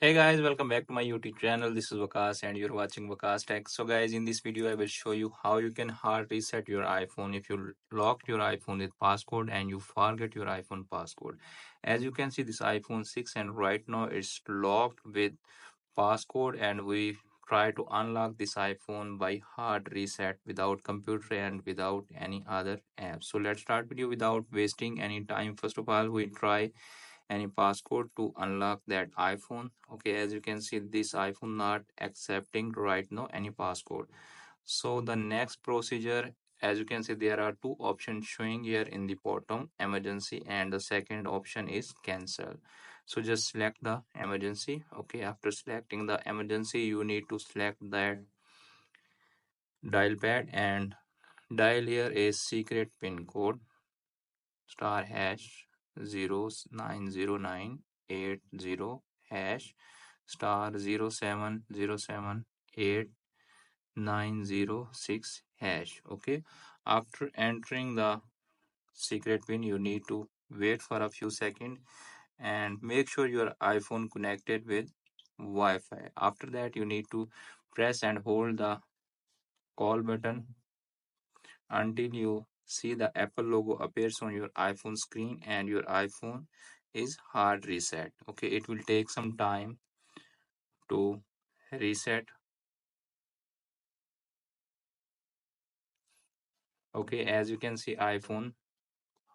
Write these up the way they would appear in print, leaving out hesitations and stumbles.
Hey guys, welcome back to my YouTube channel. This is Vakas and you're watching Vakas Tech. So guys, in this video I will show you how you can hard reset your iPhone if you locked your iPhone with passcode and you forget your iPhone passcode. As you can see, this iPhone 6 and right now it's locked with passcode and we try to unlock this iPhone by hard reset without computer and without any other app. So let's start video without wasting any time. First of all, we try any passcode to unlock that iPhone. Okay, as you can see, this iPhone not accepting right now any passcode. So the next procedure, as you can see, there are two options showing here in the bottom, emergency, and the second option is cancel. So just select the emergency. Okay, after selecting the emergency, you need to select that dial pad and dial here a secret pin code star hash 090980 hash star 0707890 hash. Okay, after entering the secret pin you need to wait for a few seconds and make sure your iPhone connected with Wi-Fi. After that you need to press and hold the call button until you see the Apple logo appears on your iPhone screen and your iPhone is hard reset. Okay, it will take some time to reset. Okay, as you can see, iPhone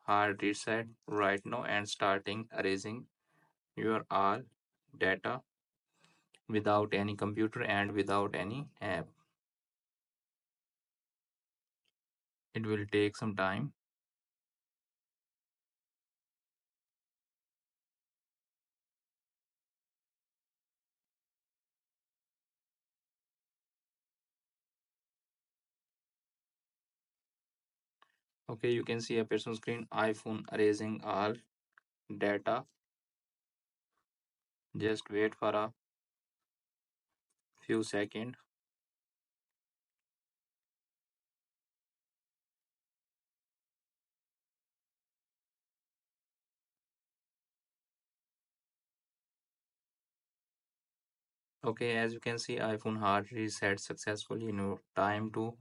hard reset right now and starting erasing your all data without any computer and without any app. It will take some time. Okay, you can see a person screen iPhone erasing all data. Just wait for a few seconds. Okay, as you can see, iPhone hard reset successfully. No time to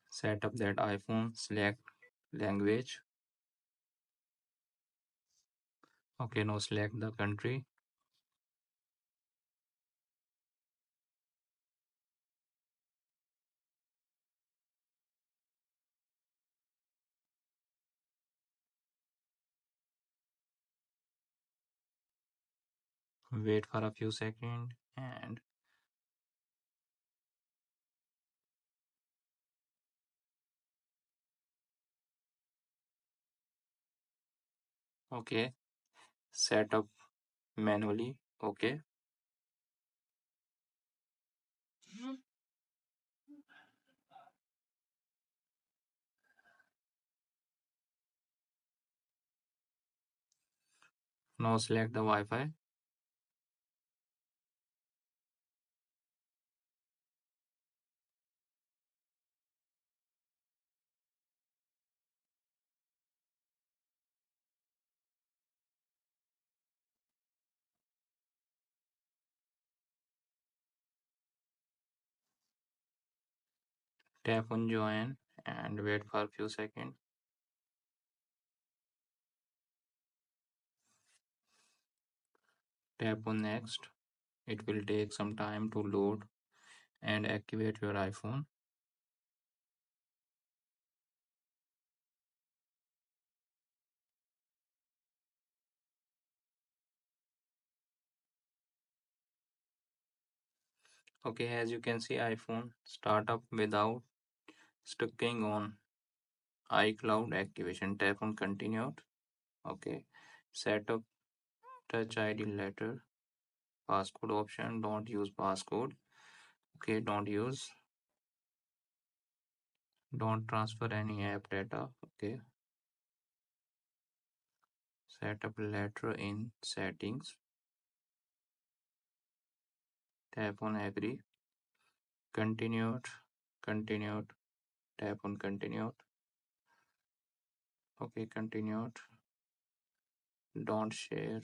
set up that iPhone. Select language. Okay, now select the country. Wait for a few seconds and okay, set up manually. Okay, now select the Wi-Fi. Tap on join and wait for a few seconds. Tap on next. It will take some time to load and activate your iPhone. Okay, as you can see, iPhone start up without sticking on iCloud activation. Tap on continue. Okay, set up touch ID letter passcode option. Don't use passcode. Okay, don't transfer any app data. Okay, set up letter in settings. Tap on agree. Continued. Continued. Tap on continued. Okay, continued. Don't share.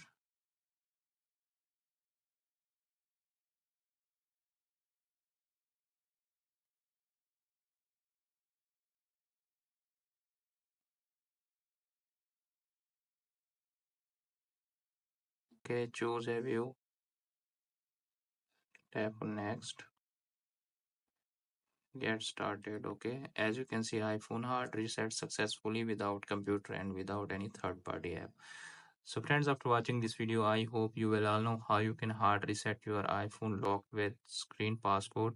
Okay, choose a view, tap on next, get started. Okay, as you can see, iPhone hard reset successfully without computer and without any third party app. So friends, after watching this video, I hope you will all know how you can hard reset your iPhone lock with screen passcode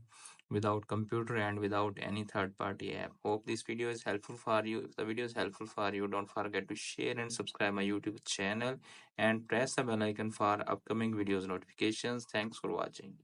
without computer and without any third party app. Hope this video is helpful for you. If the video is helpful for you, don't forget to share and subscribe my YouTube channel and press the bell icon for upcoming videos notifications. Thanks for watching.